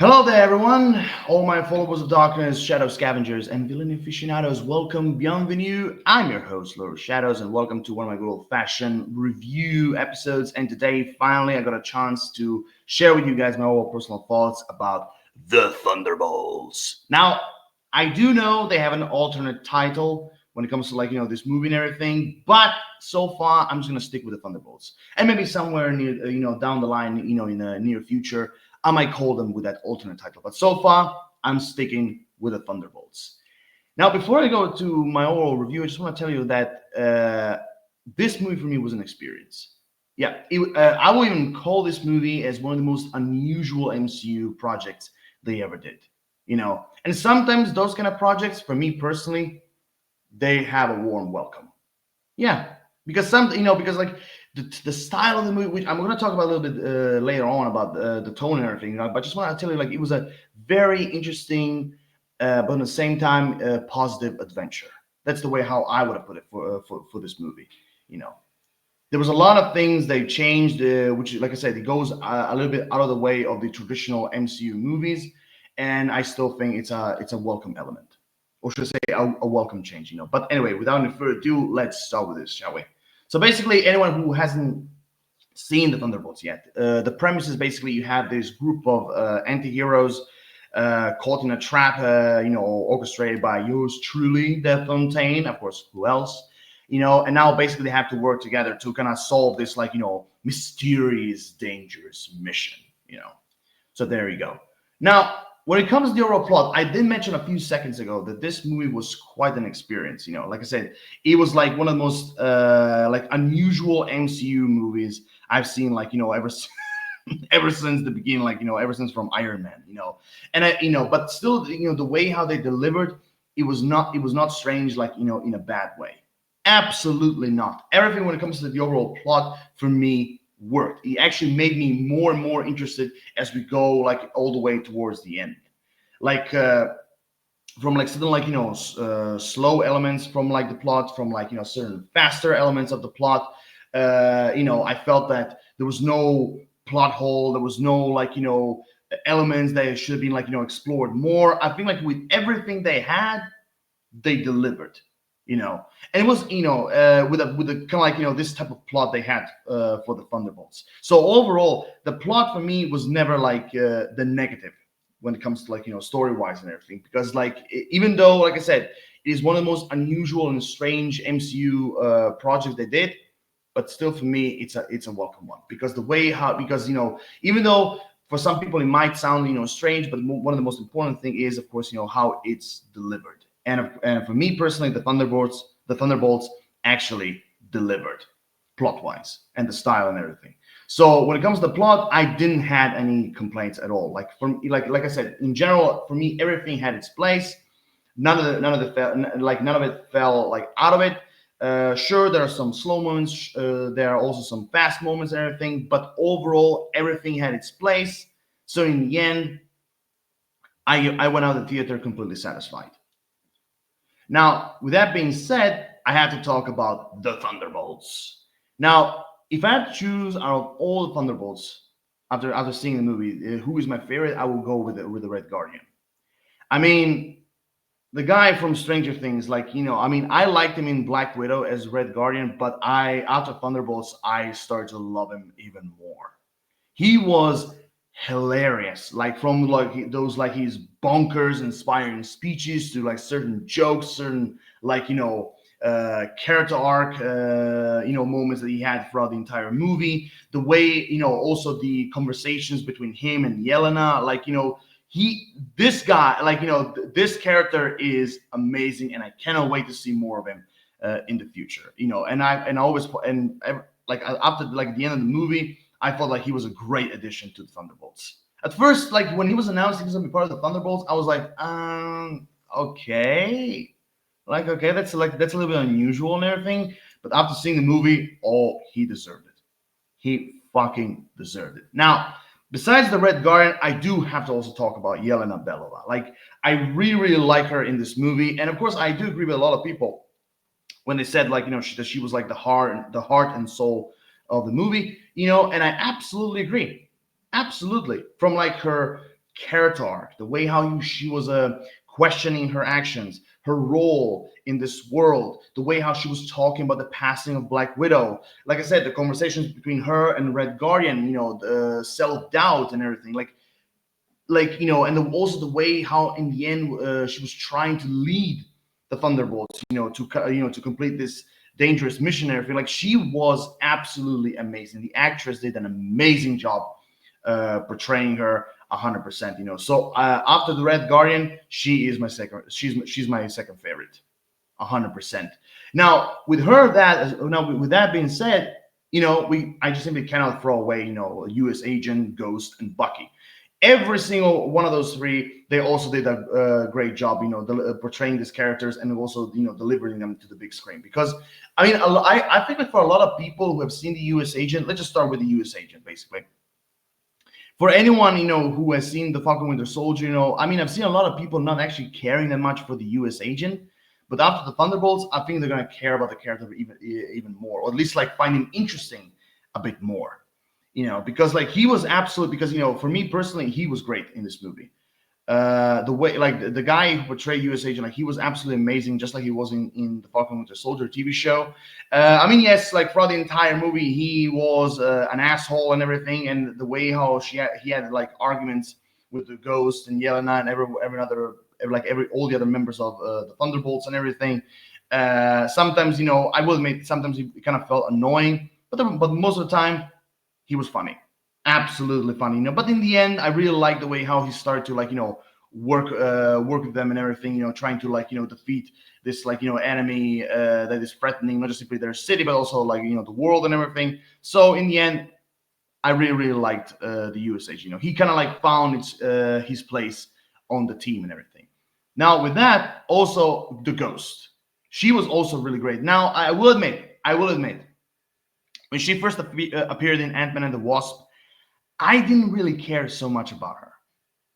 Hello there, everyone. All my followers of darkness, shadow scavengers, and villain aficionados, welcome, bienvenue. I'm your host, Lord Shadows, and welcome to one of my good old-fashioned review episodes. And today, finally, I got a chance to share with you guys my own personal thoughts about the Thunderbolts. Now, I do know they have an alternate title when it comes to this movie and everything, but so far, I'm just gonna stick with the Thunderbolts, and maybe somewhere near, down the line, in the near future. I might call them with that alternate title. But so far, I'm sticking with the Thunderbolts. Now, before I go to my overall review, I just want to tell you that this movie for me was an experience. Yeah, I will even call this movie as one of the most unusual MCU projects they ever did. And sometimes those kind of projects, for me personally, they have a warm welcome. Yeah, because because like the style of the movie, which I'm going to talk about a little bit later on about the tone and everything, but I just want to tell you, like, it was a very interesting, but at the same time, positive adventure. That's the way how I would have put it for this movie. You know, there was a lot of things they changed, which, like I said, it goes a little bit out of the way of the traditional MCU movies, and I still think it's a welcome element, or should I say a welcome change. But anyway, without any further ado, let's start with this, shall we? So basically, anyone who hasn't seen the Thunderbolts yet, the premise is basically you have this group of anti-heroes caught in a trap, orchestrated by yours truly, the Fontaine, of course, who else? And now basically they have to work together to kind of solve this, mysterious, dangerous mission, So there you go. Now, when it comes to the overall plot, I did mention a few seconds ago that this movie was quite an experience. Like I said, it was like one of the most unusual MCU movies I've seen. Ever since the beginning, ever since from Iron Man. But still, the way how they delivered, it was not strange, in a bad way. Absolutely not. Everything when it comes to the overall plot for me worked. It actually made me more and more interested as we go all the way towards the end. Like from certain slow elements from the plot, from certain faster elements of the plot. I felt that there was no plot hole. There was no elements that should have been explored more. I think with everything they had, they delivered. And it was with a kind of this type of plot they had for the Thunderbolts. So overall, the plot for me was never the negative when it comes to story wise and everything, because even though, like I said, it is one of the most unusual and strange MCU projects they did, but still for me it's a welcome one, because the way how, because even though for some people it might sound strange, but one of the most important thing is, of course, how it's delivered. And for me personally, the Thunderbolts actually delivered plot wise and the style and everything. So when it comes to the plot, I didn't have any complaints at all. Like I said, in general, for me, everything had its place. None of it fell out of it. Sure, there are some slow moments. There are also some fast moments and everything. But overall, everything had its place. So in the end, I went out of the theater completely satisfied. Now, with that being said, I have to talk about the Thunderbolts. Now, if I had to choose out of all the Thunderbolts after seeing the movie, who is my favorite, I will go with the Red Guardian. I mean, the guy from Stranger Things, I liked him in Black Widow as Red Guardian, but after Thunderbolts, I started to love him even more. He was hilarious, from those his bonkers inspiring speeches to certain jokes, certain character arc moments that he had throughout the entire movie. The way, also the conversations between him and Yelena, this guy, this character is amazing, and I cannot wait to see more of him in the future. And I always, and after the end of the movie, I felt like he was a great addition to the Thunderbolts. At first, when he was announced he was gonna be part of the Thunderbolts, I was like, okay, okay, that's a little bit unusual and everything. But after seeing the movie, oh, he deserved it. He fucking deserved it. Now, besides the Red Guardian, I do have to also talk about Yelena Belova. I really, really like her in this movie, and of course, I do agree with a lot of people when they said that she was the heart and soul of the movie. And I absolutely agree. Absolutely. From her character arc, the way how she was questioning her actions, her role in this world, the way how she was talking about the passing of Black Widow. Like I said, the conversations between her and Red Guardian, the self doubt and everything. And also the way how in the end she was trying to lead the Thunderbolts, to complete this dangerous mission and everything. Like, she was absolutely amazing. The actress did an amazing job portraying her 100%. So after the Red Guardian, she is my second. She's my second favorite, 100%. Now with that being said, I just simply cannot throw away U.S. Agent, Ghost, and Bucky. Every single one of those three, they also did a great job, portraying these characters and also, delivering them to the big screen. Because I think that for a lot of people who have seen the U.S. Agent, let's just start with the U.S. Agent, basically. For anyone who has seen the Falcon Winter Soldier, I've seen a lot of people not actually caring that much for the U.S. Agent, but after the Thunderbolts, I think they're gonna care about the character even more, or at least like find him interesting a bit more. Because like he was absolute. Because for me personally, he was great in this movie. The way, like, the guy who portrayed U.S. Agent, like, he was absolutely amazing, just like he was in the Falcon Winter Soldier TV show. Yes, like throughout the entire movie, he was an asshole and everything, and the way how he had like arguments with the Ghost and Yelena and every all the other members of the Thunderbolts and everything. Sometimes, I will admit, sometimes it kind of felt annoying, but most of the time, he was funny, absolutely funny. But in the end, I really like the way how he started to work with them and everything. Trying to defeat this enemy that is threatening not just simply their city but also the world and everything. So in the end, I really liked the U.S. Agent. He kind of found his place on the team and everything. Now with that, also the Ghost, she was also really great. Now I will admit, when she first appeared in Ant-Man and the Wasp, I didn't really care so much about her,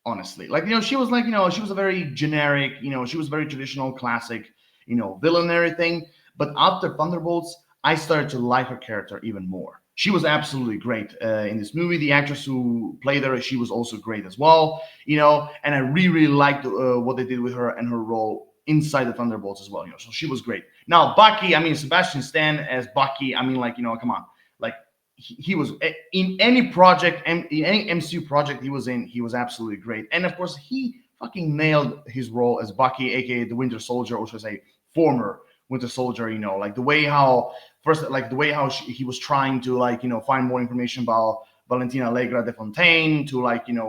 honestly. She was she was a very generic, she was very traditional, classic, villain and everything. But after Thunderbolts, I started to like her character even more. She was absolutely great in this movie. The actress who played her, she was also great as well, and I really liked what they did with her and her role inside the Thunderbolts as well, so she was great. Now, Bucky, Sebastian Stan as Bucky, come on. Like, he was in any project, in any MCU project he was in, he was absolutely great. And of course, he fucking nailed his role as Bucky, aka the Winter Soldier, or should I say, former Winter Soldier. Like the way how he was trying to find more information about Valentina Allegra de Fontaine to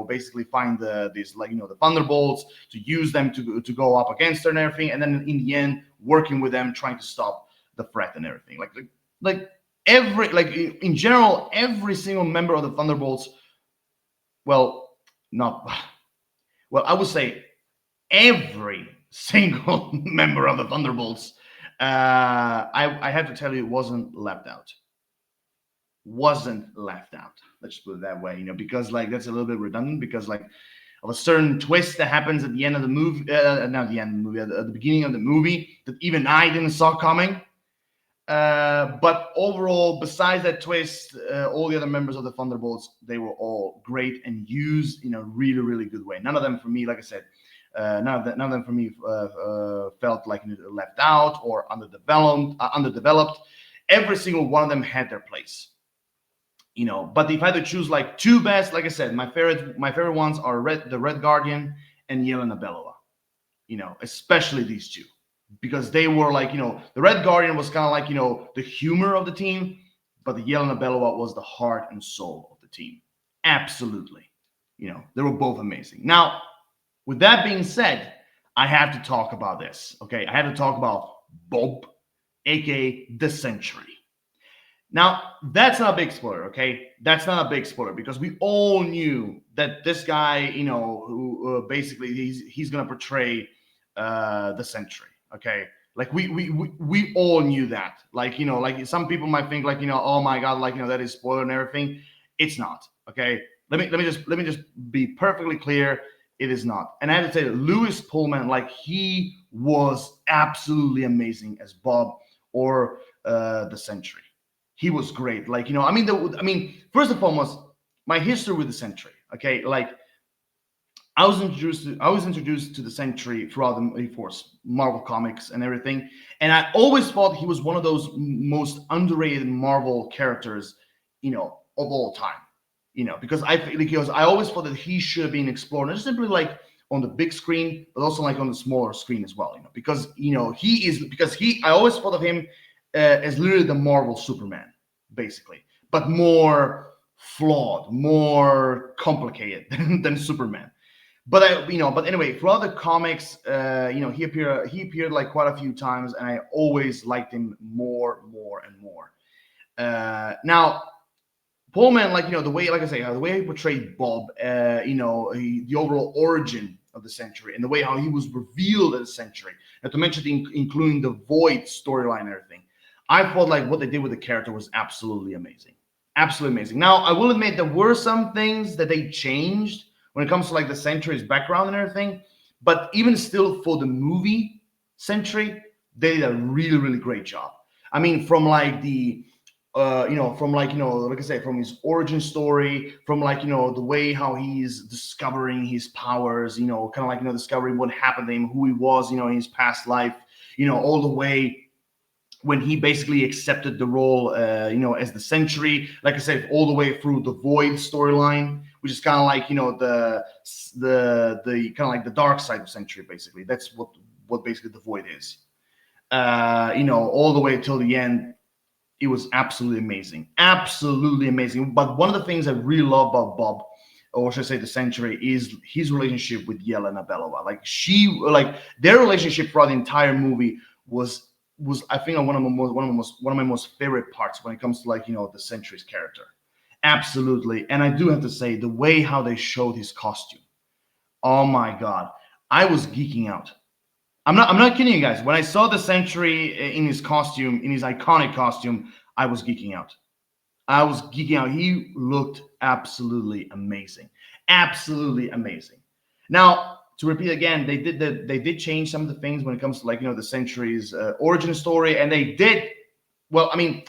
basically find the Thunderbolts, to use them to go up against her and everything, and then in the end working with them, trying to stop the threat and everything. In general, every single member of the Thunderbolts, well, not well, I would say every single member of the Thunderbolts, I have to tell you, wasn't left out. Let's just put it that way, because that's a little bit redundant, because of a certain twist that happens at the end of the movie, not the end of the movie, at the beginning of the movie, that even I didn't saw coming. But overall, besides that twist, all the other members of the Thunderbolts, they were all great and used in a really, really good way. None of them, for me, like I said, none of them for me felt like left out or underdeveloped. Every single one of them had their place. But if I had to choose two best, like I said, my favorite ones are the Red Guardian and Yelena Belova. Especially these two, because they were the Red Guardian was kind of the humor of the team, but the Yelena Belova was the heart and soul of the team. Absolutely. They were both amazing. Now, with that being said, I have to talk about this. Okay, I have to talk about Bob, aka the Sentry. Now, that's not a big spoiler, okay? That's not a big spoiler, because we all knew that this guy, who basically he's gonna portray the Sentry, okay? We all knew that. Some people might think oh my god, that is spoiler and everything. It's not, okay? Let me just be perfectly clear. It is not. And I have to say that Lewis Pullman, he was absolutely amazing as Bob, or the Sentry. He was great. First and foremost, my history with the Sentry. Okay, I was introduced to the Sentry throughout the, of course, Marvel comics and everything, and I always thought he was one of those most underrated Marvel characters, of all time. Because I always thought that he should have been explored not simply like on the big screen, but also like on the smaller screen as well. Because I always thought of him as literally the Marvel Superman, basically, but more flawed, more complicated than Superman. But anyway, throughout the comics, he appeared like quite a few times, and I always liked him more and more. Now, Pullman, the way, like I say, the way he portrayed Bob, the overall origin of the Century, and the way how he was revealed as a Century, not to mention including the Void storyline and everything. I thought like what they did with the character was absolutely amazing, absolutely amazing. Now, I will admit there were some things that they changed when it comes to like the Sentry's background and everything, but even still, for the movie Sentry, they did a really, really great job. I mean, from like the like I say, from his origin story, from like the way how he's discovering his powers, kind of like discovering what happened to him, who he was, in his past life, all the way when he basically accepted the role, as the Sentry. Like I said, all the way through the Void storyline, which is kind of like the kind of like the dark side of Sentry. Basically, that's what basically the Void is. All the way till the end. It was absolutely amazing. Absolutely amazing. But one of the things I really love about Bob, or should I say the Century, is his relationship with Yelena Belova. Like their relationship throughout the entire movie was I think one of my most favorite parts when it comes to the Century's character. Absolutely. And I do have to say the way how they showed his costume. Oh my God. I was geeking out. I'm not kidding you guys. When I saw the Sentry in his costume, in his iconic costume, I was geeking out. I was geeking out. He looked absolutely amazing. Absolutely amazing. Now, to repeat again, they did change some of the things when it comes to the Sentry's origin story, and they did well. I mean,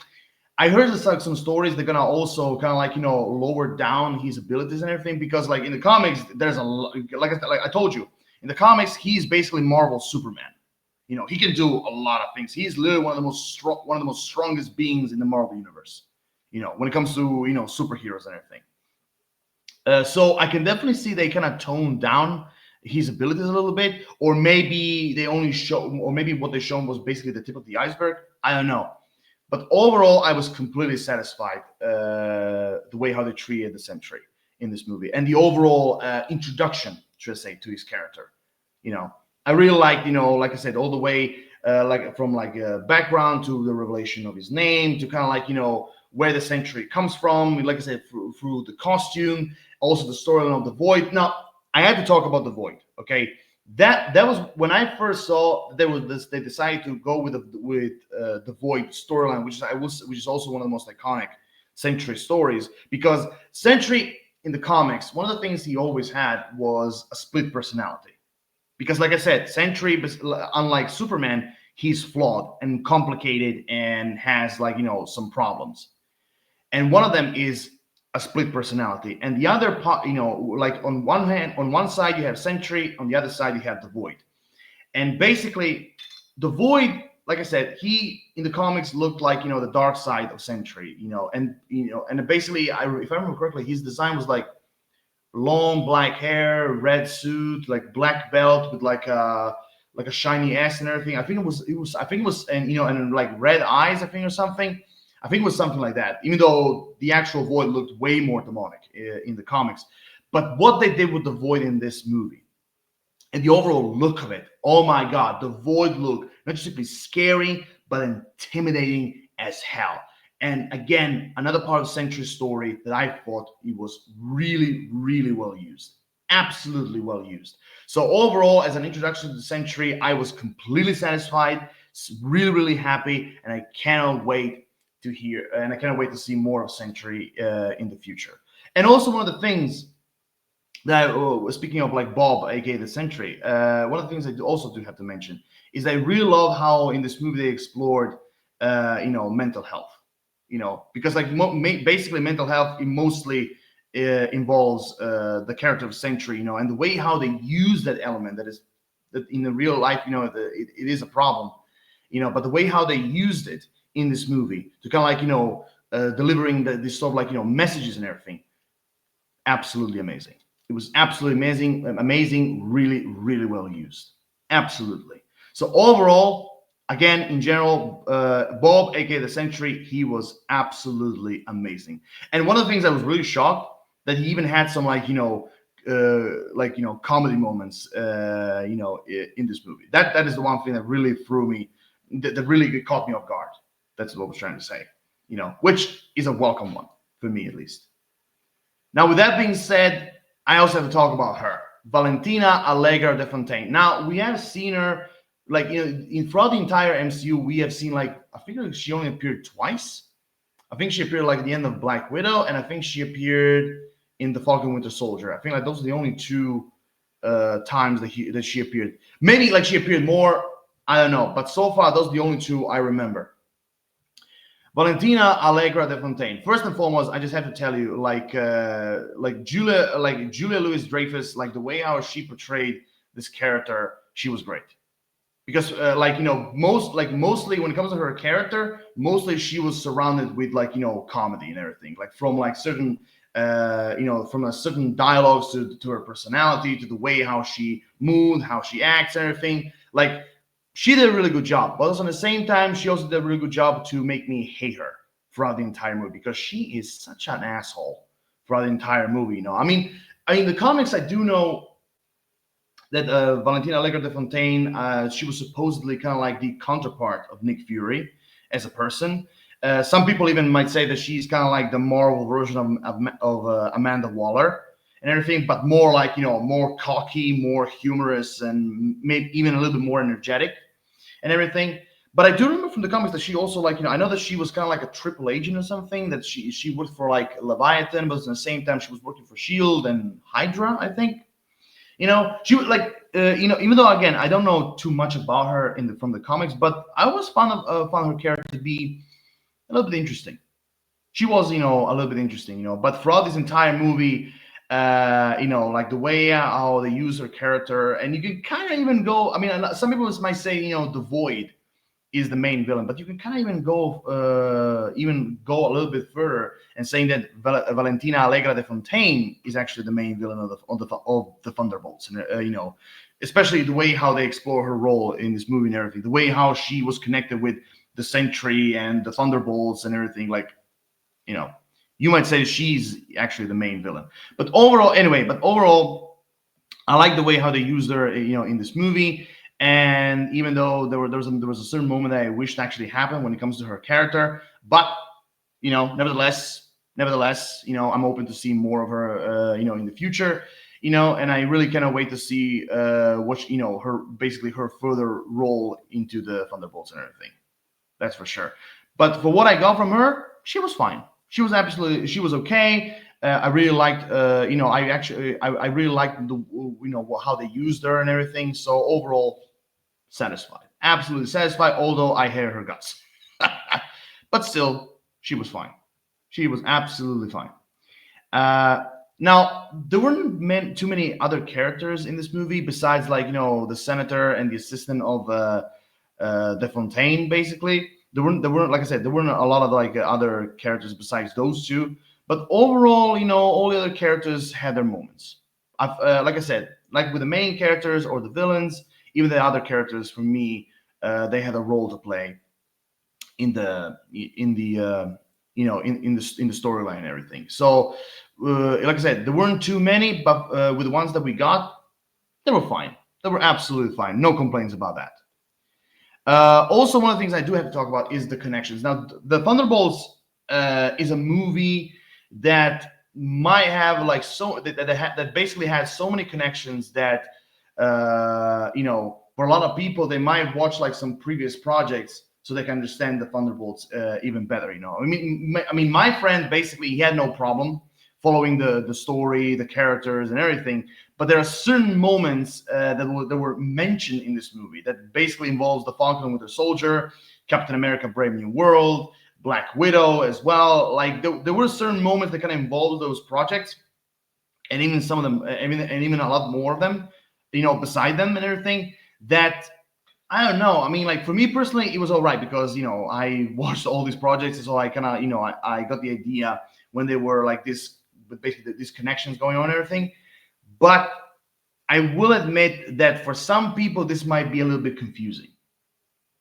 I heard some stories they're gonna also kind of lower down his abilities and everything, because like in the comics there's like I told you, in the comics he's basically Marvel Superman. He can do a lot of things. He's literally one of the most strongest beings in the Marvel universe. When it comes to superheroes and everything. So I can definitely see they kind of toned down his abilities a little bit, or maybe or maybe what they shown was basically the tip of the iceberg. I don't know. But overall, I was completely satisfied the way how they treated the Sentry in this movie, and the overall introduction, should I say, to his character. I really liked, like I said, all the way from background to the revelation of his name, to kind of where the Sentry comes from. Like I said, through the costume, also the storyline of the Void. Now, I had to talk about the Void. Okay, that was when I first saw there was this. They decided to go with the Void storyline, which is also one of the most iconic Sentry stories, because Sentry in the comics, one of the things he always had was a split personality. Because, like I said, Sentry, unlike Superman, he's flawed and complicated and has some problems. And one of them is a split personality. And the other part, like on one side you have Sentry, on the other side you have the Void. And basically, the Void, like I said, he in the comics looked like the dark side of Sentry, and basically, if I remember correctly, his design was like long black hair, red suit, like black belt with like a shiny ass and everything. I think it was and like red eyes, I think, or something. I think it was something like that, even though the actual Void looked way more demonic in the comics. But what they did with the Void in this movie and the overall look of it, oh my God, the Void look, not just simply scary, but intimidating as hell. And again, another part of Sentry's story that I thought it was really, really well used. Absolutely well used. So overall, as an introduction to the Sentry, I was completely satisfied, really, really happy, and I cannot wait to see more of Sentry in the future. And also one of the things that, speaking of like Bob, aka the Sentry, one of the things I also do have to mention is I really love how in this movie they explored, mental health. Because like basically mental health, it mostly involves the character of Sentry, and the way how they use that element that in the real life, it is a problem, but the way how they used it in this movie to kind of like, delivering this sort of like, messages and everything, absolutely amazing. It was absolutely amazing, really, really well used. Absolutely. So overall, again, in general, Bob, aka the Sentry, he was absolutely amazing. And one of the things I was really shocked that he even had some comedy moments, in this movie. That is the one thing that really threw me, that really caught me off guard. That's what I was trying to say, which is a welcome one for me at least. Now, with that being said, I also have to talk about her, Valentina Allegra de Fontaine. Now, we have seen her, throughout the entire MCU, we have seen, I think she only appeared twice. I think she appeared, at the end of Black Widow, and I think she appeared in The Falcon Winter Soldier. I think, those are the only two times that she appeared. Maybe, she appeared more, I don't know. But so far, those are the only two I remember. Valentina Allegra de Fontaine. First and foremost, I just have to tell you, Julia Louis-Dreyfus, the way how she portrayed this character, she was great. Because, mostly when it comes to her character, mostly she was surrounded with, comedy and everything, from certain, from a certain dialogues to her personality, to the way how she moved, how she acts, and everything. She did a really good job, but also at the same time, she also did a really good job to make me hate her throughout the entire movie, because she is such an asshole throughout the entire movie. I mean, the comics, I do know that Valentina Allegra de Fontaine, she was supposedly kind of like the counterpart of Nick Fury as a person. Some people even might say that she's kind of like the Marvel version of Amanda Waller and everything, but more more cocky, more humorous, and maybe even a little bit more energetic and everything. But I do remember from the comics that she also I know that she was kind of like a triple agent or something, that she worked for Leviathan, but at the same time she was working for SHIELD and Hydra, I think. She was even though, again, I don't know too much about her from the comics, but I always found her character to be a little bit interesting. She was, a little bit interesting, but throughout this entire movie, the way how they use her character, and you can kind of even go, I mean, some people might say, the Void is the main villain, but you can kind of even go a little bit further and saying that Valentina Allegra de Fontaine is actually the main villain of the Thunderbolts, and especially the way how they explore her role in this movie and everything, the way how she was connected with the Sentry and the Thunderbolts and everything, you might say she's actually the main villain. But overall, I like the way how they used her, in this movie. And even though there was a certain moment that I wished actually happened when it comes to her character, but nevertheless, I'm open to see more of her, in the future, and I really cannot wait to see her further role into the Thunderbolts and everything. That's for sure. But for what I got from her, she was fine. She was okay. I really liked, I really liked how they used her and everything. So overall, satisfied, absolutely satisfied. Although I hate her guts, but still, she was fine. She was absolutely fine. Now there weren't too many other characters in this movie besides the senator and the assistant of De Fontaine. Basically, there weren't like I said, there weren't a lot of other characters besides those two. But overall, all the other characters had their moments. Like I said, with the main characters or the villains, even the other characters, for me, they had a role to play in the storyline and everything. So, like I said, there weren't too many, but with the ones that we got, they were fine. They were absolutely fine. No complaints about that. Also, one of the things I do have to talk about is the connections. Now, the Thunderbolts is a movie that might have that basically has so many connections that for a lot of people, they might watch some previous projects so they can understand the Thunderbolts even better. I mean, my friend, basically, he had no problem following the story, the characters, and everything. But there are certain moments that were mentioned in this movie that basically involves the Falcon Winter Soldier, Captain America: Brave New World, Black Widow as well. There were certain moments that kind of involved those projects and even some of them, and even a lot more of them, beside them and everything. That I don't know. I mean, like for me personally, it was all right because I watched all these projects, so I kind of I got the idea when they were like this, with basically these connections going on and everything. But I will admit that for some people, this might be a little bit confusing.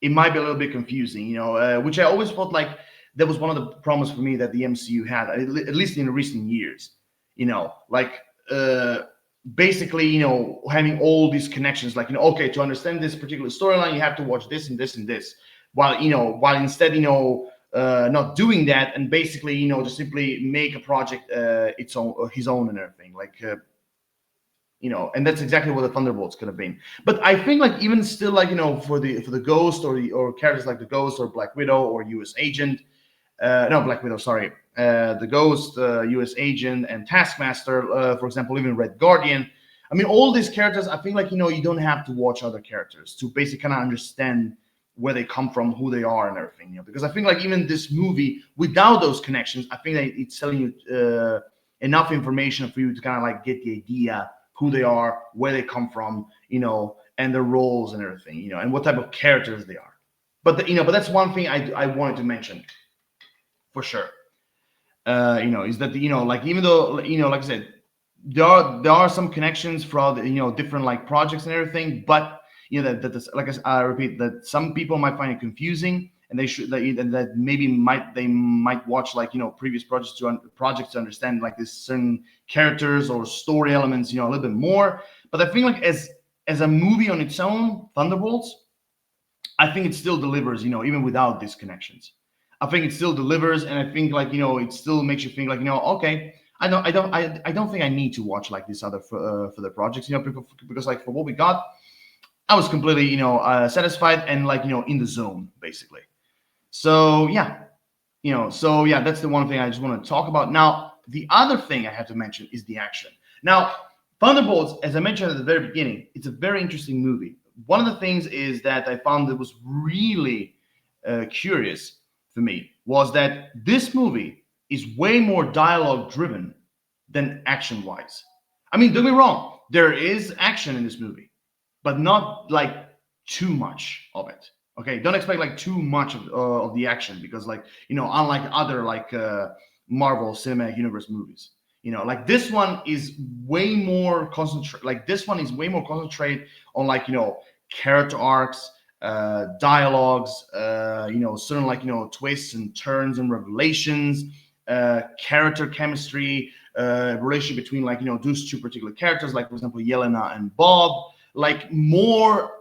It might be a little bit confusing, which I always felt like that was one of the problems for me that the MCU had, at least in recent years. Like basically, having all these connections, like okay, to understand this particular storyline, you have to watch this and this and this, while instead, not doing that, and basically, just simply make a project its own, his own, and everything, like. And that's exactly what the Thunderbolts could have been. But I think, like, even still, like, for the Ghost, or characters like the Ghost or Black Widow or U.S. Agent, no, Black Widow, sorry, the Ghost, U.S. Agent, and Taskmaster, for example, even Red Guardian. I mean, all these characters, I think, like, you don't have to watch other characters to basically kind of understand where they come from, who they are, and everything. Because I think, like, even this movie, without those connections, I think that it's telling you enough information for you to kind of like get the idea who they are, where they come from, and their roles and everything, and what type of characters they are. But that's one thing I wanted to mention for sure. Is that like, even though, like I said, there are some connections for the, different like projects and everything, but like I repeat, that some people might find it confusing, and they should that maybe they might watch, like, previous projects to understand, like, this certain characters or story elements, a little bit more. But I think, like, as a movie on its own, Thunderbolts, I think it still delivers, even without these connections. I think it still delivers, and I think, like, it still makes you think, like, okay, I don't think I need to watch, like, these other for the projects, because, like, for what we got, I was completely, satisfied and, like, in the zone, basically. So yeah, that's the one thing I just want to talk about. Now, the other thing I have to mention is the action. Now, Thunderbolts, as I mentioned at the very beginning, it's a very interesting movie. One of the things is that I found that was really curious for me was that this movie is way more dialogue driven than action wise. I mean, don't get me wrong, there is action in this movie, but not like too much of it. Okay, don't expect like too much of the action, because, like, unlike other, like, Marvel Cinematic Universe movies, like, this one is way more concentrate. Like, this one is way more concentrated on, like, character arcs, dialogues, certain, like, twists and turns and revelations, character chemistry, relationship between, like, those two particular characters, like, for example, Yelena and Bob, like, more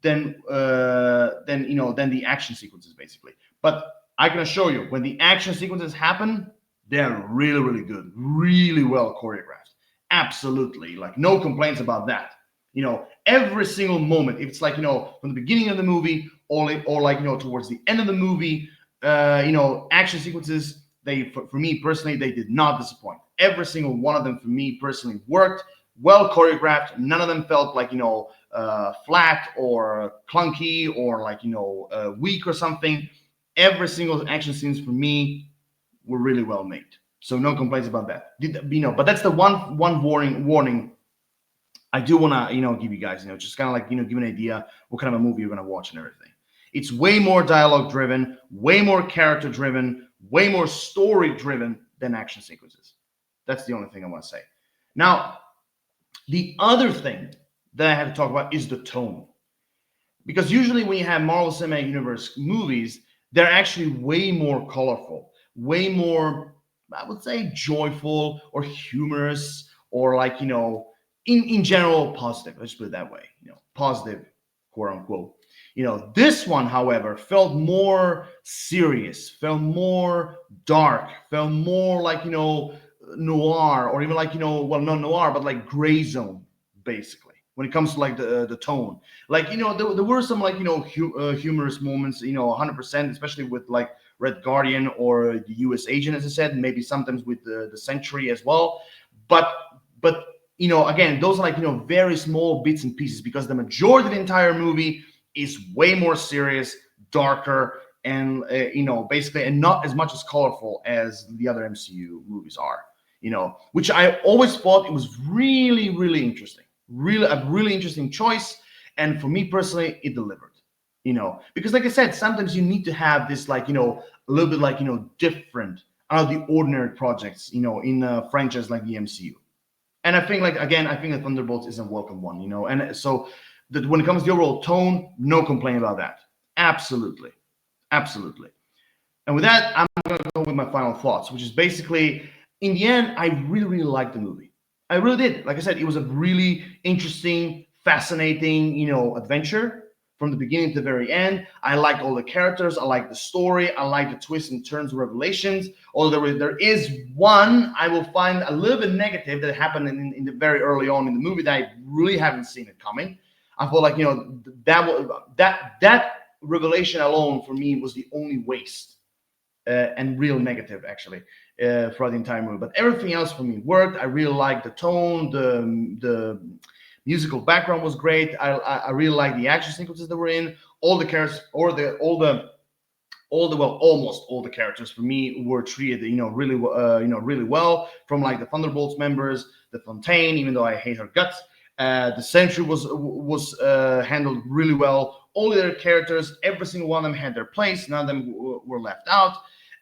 than the action sequences, basically. But I can assure you, when the action sequences happen, they're really, really good, really well choreographed. Absolutely, like, no complaints about that. Every single moment, if it's like, from the beginning of the movie, or like, towards the end of the movie, action sequences, for me personally, they did not disappoint. Every single one of them, for me personally, worked well choreographed. None of them felt like, flat or clunky or, like, weak or something. Every single action scenes for me were really well made. So no complaints about that. But that's the one warning I do want to, give you guys, just kind of like, give an idea what kind of a movie you're going to watch and everything. It's way more dialogue driven, way more character driven, way more story driven than action sequences. That's the only thing I want to say. Now, the other thing that I have to talk about is the tone. Because usually when you have Marvel Cinematic Universe movies, they're actually way more colorful, way more, I would say, joyful or humorous, or, like, in general, positive. Let's put it that way. Positive, quote unquote. This one, however, felt more serious, felt more dark, felt more like, noir, or even like, well, not noir, but like gray zone, basically, when it comes to, like, the tone. Like, there were some, like, humorous moments, 100%, especially with, like, Red Guardian or the U.S. Agent, as I said, maybe sometimes with the Sentry as well. But again, those are, like, very small bits and pieces, because the majority of the entire movie is way more serious, darker, and basically, and not as much as colorful as the other MCU movies are. which I always thought it was really, really interesting, really a really interesting choice. And for me personally, it delivered, because like I said, sometimes you need to have this a little bit different out of the ordinary projects, in a franchise like the MCU. And I think again, I think that Thunderbolts is a welcome one, and so that when it comes to the overall tone, no complaint about that. Absolutely. Absolutely. And with that, I'm going to go with my final thoughts, which is basically, in the end, I really, really liked the movie. I really did. Like I said, it was a really interesting, fascinating, adventure from the beginning to the very end. I liked all the characters. I liked the story. I liked the twists and turns and revelations. Although there is one I will find a little bit negative that happened in the very early on in the movie that I really haven't seen it coming. I feel like that revelation alone for me was the only waste and real negative actually throughout the entire movie. But everything else for me worked. I really liked the tone, the musical background was great. I really liked the action sequences that were in. All the characters, or almost all the characters for me were treated, really well. From like the Thunderbolts members, the Fontaine, even though I hate her guts. The Sentry was handled really well. All their characters, every single one of them had their place. None of them were left out.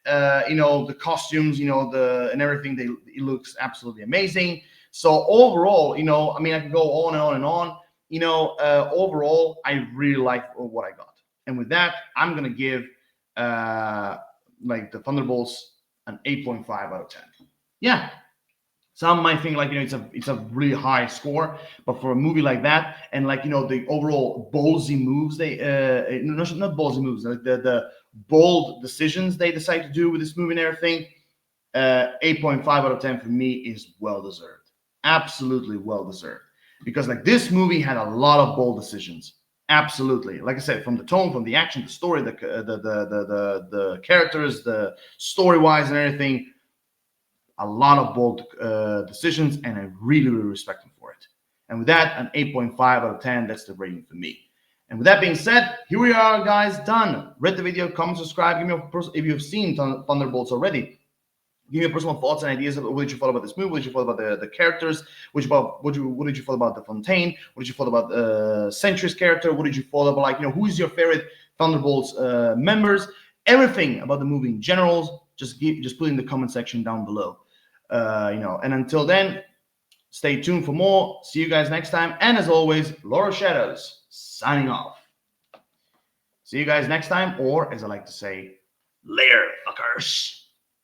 The costumes, and everything, it looks absolutely amazing. So overall, I can go on and on and on. Overall, I really like what I got. And with that, I'm gonna give the Thunderbolts an 8.5 out of 10. Yeah, some might think it's a really high score, but for a movie like that, and the overall ballsy moves not ballsy moves, like the bold decisions they decide to do with this movie and everything, 8.5 out of 10 for me is well deserved, absolutely well deserved, because this movie had a lot of bold decisions. Absolutely, like I said, from the tone, from the action, the story, the characters, the story wise and everything. A lot of bold decisions, and I really, really respect him for it. And with that, an 8.5 out of 10, that's the rating for me. And with that being said, here we are, guys, done. Rate the video, comment, subscribe. Give me if you've seen Thunderbolts already. Give me your personal thoughts and ideas about what did you thought about this movie, what did you thought about the characters, what did you thought about the Fontaine, what did you thought about Sentry's character, what did you thought about who is your favorite Thunderbolts members, everything about the movie in general. Just put it in the comment section down below. And until then, stay tuned for more. See you guys next time. And as always, Lord of Shadows signing off. See you guys next time, or as I like to say, later, fuckers.